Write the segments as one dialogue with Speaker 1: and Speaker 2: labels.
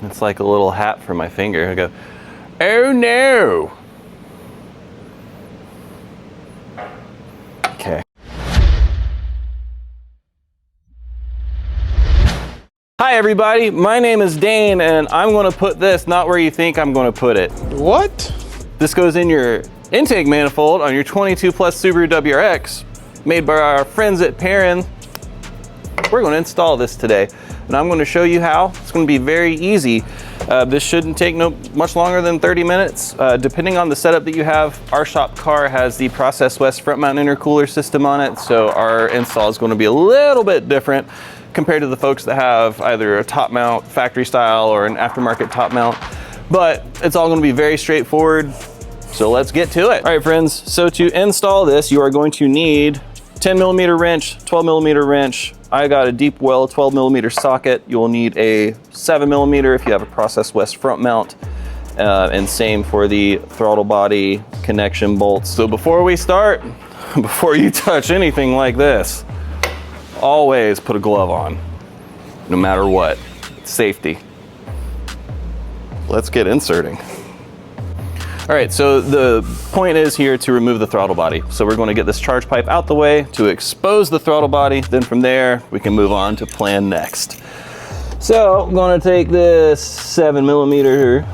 Speaker 1: It's like a little hat for my finger. I go, oh no. Okay. Hi everybody, my name is Dane and I'm gonna put this not where you think I'm gonna put it.
Speaker 2: What?
Speaker 1: This goes in your intake manifold on your 22 Plus Subaru WRX, made by our friends at Perrin. We're gonna install this today and I'm gonna show you how. It's gonna be very easy. This shouldn't take much longer than 30 minutes. Depending on the setup that you have, our shop car has the Process West front mount intercooler system on it, so our install is gonna be a little bit different compared to the folks that have either a top mount factory style or an aftermarket top mount, but it's all gonna be very straightforward. So let's get to it. All right, friends, so to install this, you are going to need 10mm wrench, 12mm wrench. I got a deep well 12mm socket. You'll need a 7mm if you have a Process West front mount, and same for the throttle body connection bolts. So before we start, before you touch anything like this, always put a glove on, no matter what. It's safety. Let's get inserting. All right, so the point is here to remove the throttle body. So we're going to get this charge pipe out the way to expose the throttle body. Then from there, we can move on to plan next. So I'm going to take this 7mm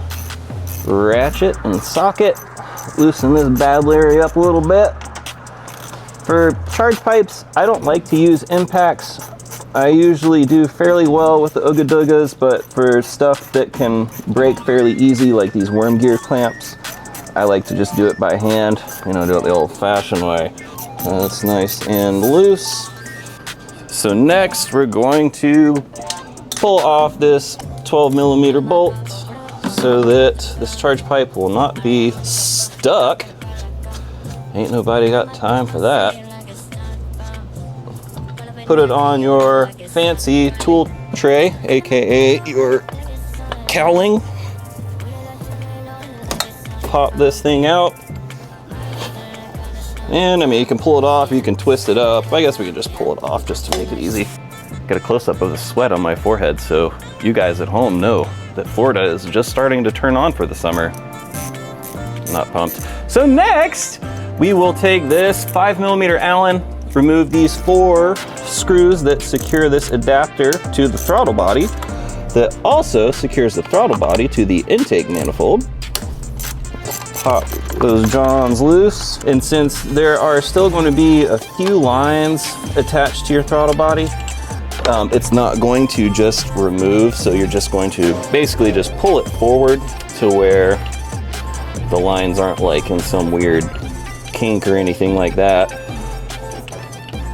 Speaker 1: ratchet and socket, loosen this bad Larry up a little bit. For charge pipes, I don't like to use impacts. I usually do fairly well with the Ooga Doogas, but for stuff that can break fairly easy, like these worm gear clamps, I like to just do it by hand, you know, do it the old-fashioned way. That's nice and loose. So next, we're going to pull off this 12mm bolt so that this charge pipe will not be stuck. Ain't nobody got time for that. Put it on your fancy tool tray, aka your cowling. Pop this thing out. And I mean, you can pull it off, you can twist it up. I guess we can just pull it off just to make it easy. Get a close-up of the sweat on my forehead so you guys at home know that Florida is just starting to turn on for the summer. Not pumped. So next, we will take this 5mm Allen, remove these 4 screws that secure this adapter to the throttle body, that also secures the throttle body to the intake manifold. Pop those johns loose, and since there are still going to be a few lines attached to your throttle body, it's not going to just remove, so you're just going to basically just pull it forward to where the lines aren't like in some weird kink or anything like that.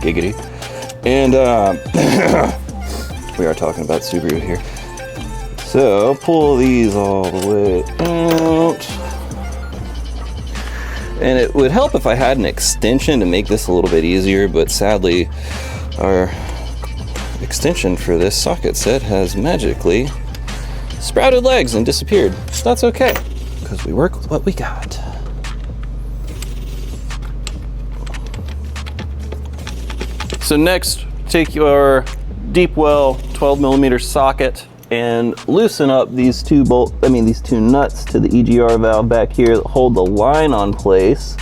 Speaker 1: Giggity. And we are talking about Subaru here. So pull these all the way out. And it would help if I had an extension to make this a little bit easier, but sadly our extension for this socket set has magically sprouted legs and disappeared. That's okay, because we work with what we got. So next, take your deep well 12mm socket and loosen up these two nuts to the EGR valve back here that hold the line on place.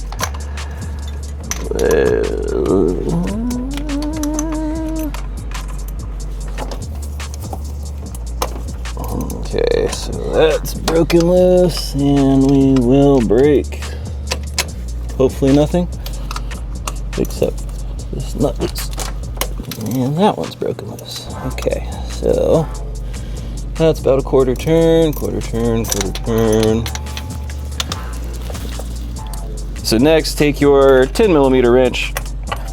Speaker 1: Okay, so that's broken loose, and we will break hopefully nothing except this nut loose. And that one's broken loose. Okay, so that's about a quarter turn. So next, take your 10mm wrench,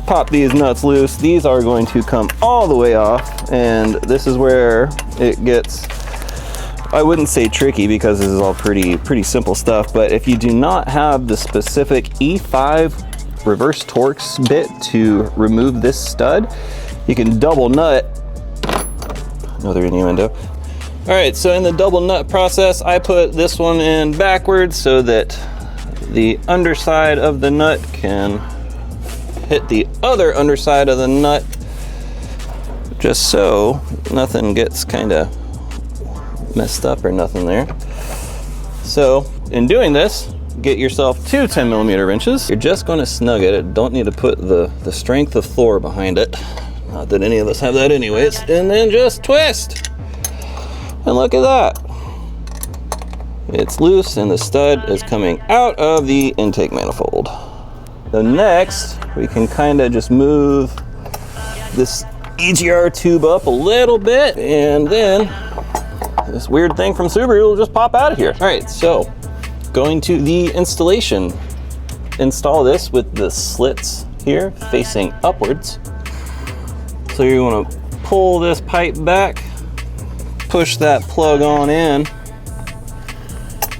Speaker 1: pop these nuts loose. These are going to come all the way off, and this is where it gets, I wouldn't say tricky because this is all pretty simple stuff, but if you do not have the specific E5 reverse Torx bit to remove this stud, you can double nut. Another innuendo. All right, so in the double nut process, I put this one in backwards so that the underside of the nut can hit the other underside of the nut just so nothing gets kind of messed up or nothing there. So in doing this, get yourself 2 10mm wrenches. You're just going to snug it. Don't need to put the strength of Thor behind it. Not that any of us have that anyways. And then just twist. And look at that. It's loose and the stud is coming out of the intake manifold. So next, we can kind of just move this EGR tube up a little bit, and then this weird thing from Subaru will just pop out of here. All right, so going to the installation. Install this with the slits here facing upwards. So you're gonna pull this pipe back, push that plug on in.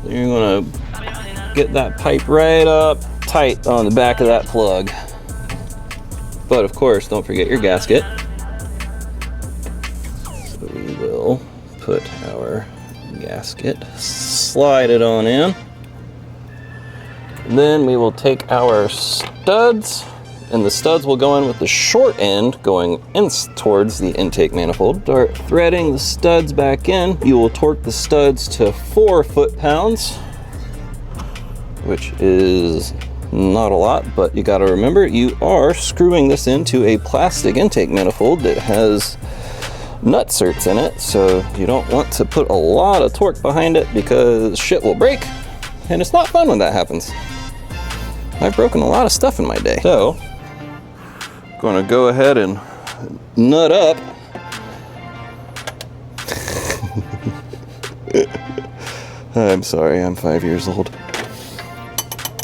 Speaker 1: You're gonna get that pipe right up tight on the back of that plug. But of course, don't forget your gasket. So we will put our gasket, slide it on in. Then we will take our studs, and the studs will go in with the short end going in towards the intake manifold. Start threading the studs back in. You will torque the studs to 4 foot-pounds, which is not a lot, but you got to remember you are screwing this into a plastic intake manifold that has nut certs in it, so you don't want to put a lot of torque behind it because shit will break, and it's not fun when that happens. I've broken a lot of stuff in my day. So I'm going to go ahead and nut up. I'm sorry, I'm 5 years old.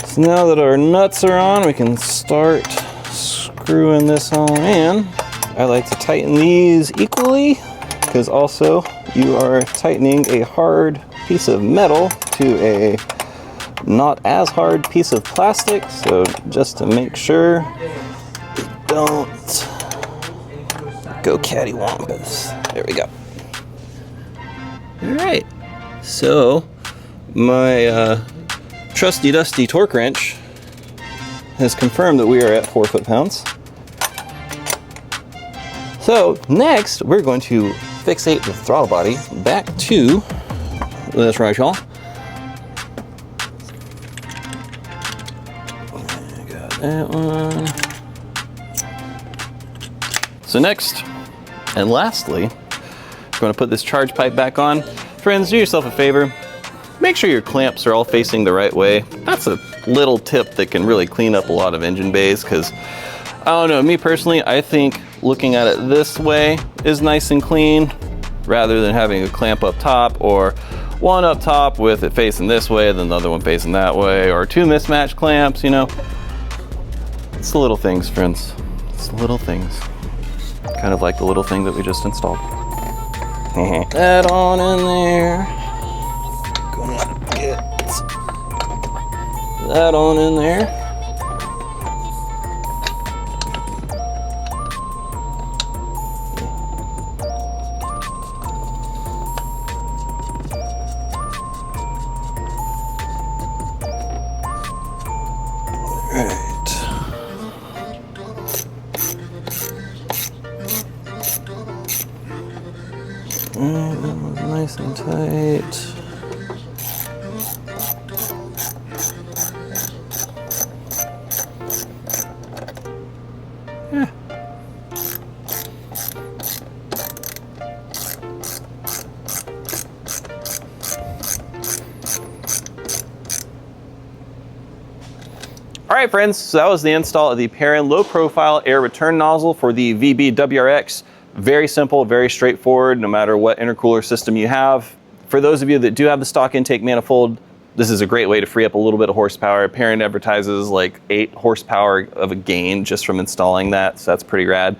Speaker 1: So now that our nuts are on, we can start screwing this on in. I like to tighten these equally because also you are tightening a hard piece of metal to a not as hard piece of plastic. So just to make sure you don't go cattywampus. There we go. All right, so my trusty dusty torque wrench has confirmed that we are at 4 foot-pounds. So next, we're going to fixate the throttle body back to this right, y'all. Got that one. So next, and lastly, we're going to put this charge pipe back on. Friends, do yourself a favor. Make sure your clamps are all facing the right way. That's a little tip that can really clean up a lot of engine bays, because I don't know, me personally, I think looking at it this way is nice and clean rather than having a clamp up top, or one up top with it facing this way, then the other one facing that way, or 2 mismatched clamps, you know. It's the little things, friends. It's the little things. Kind of like the little thing that we just installed. That on in there. Gonna get that on in there. That was nice and tight. Yeah. All right, friends, so that was the install of the Perrin low profile air return nozzle for the VB WRX. Very simple, very straightforward, no matter what intercooler system you have. For those of you that do have the stock intake manifold, this is a great way to free up a little bit of horsepower. Perrin advertises like 8 horsepower of a gain just from installing that, so that's pretty rad.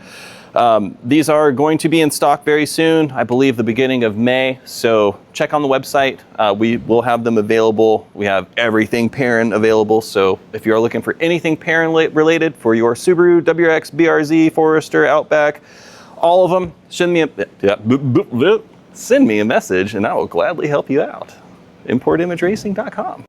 Speaker 1: These are going to be in stock very soon, I believe the beginning of May, so check on the website. We will have them available. We have everything Perrin available, so if you're looking for anything Perrin related for your Subaru, WRX, BRZ, Forester, Outback, all of them, send me a message and I will gladly help you out. ImportImageRacing.com.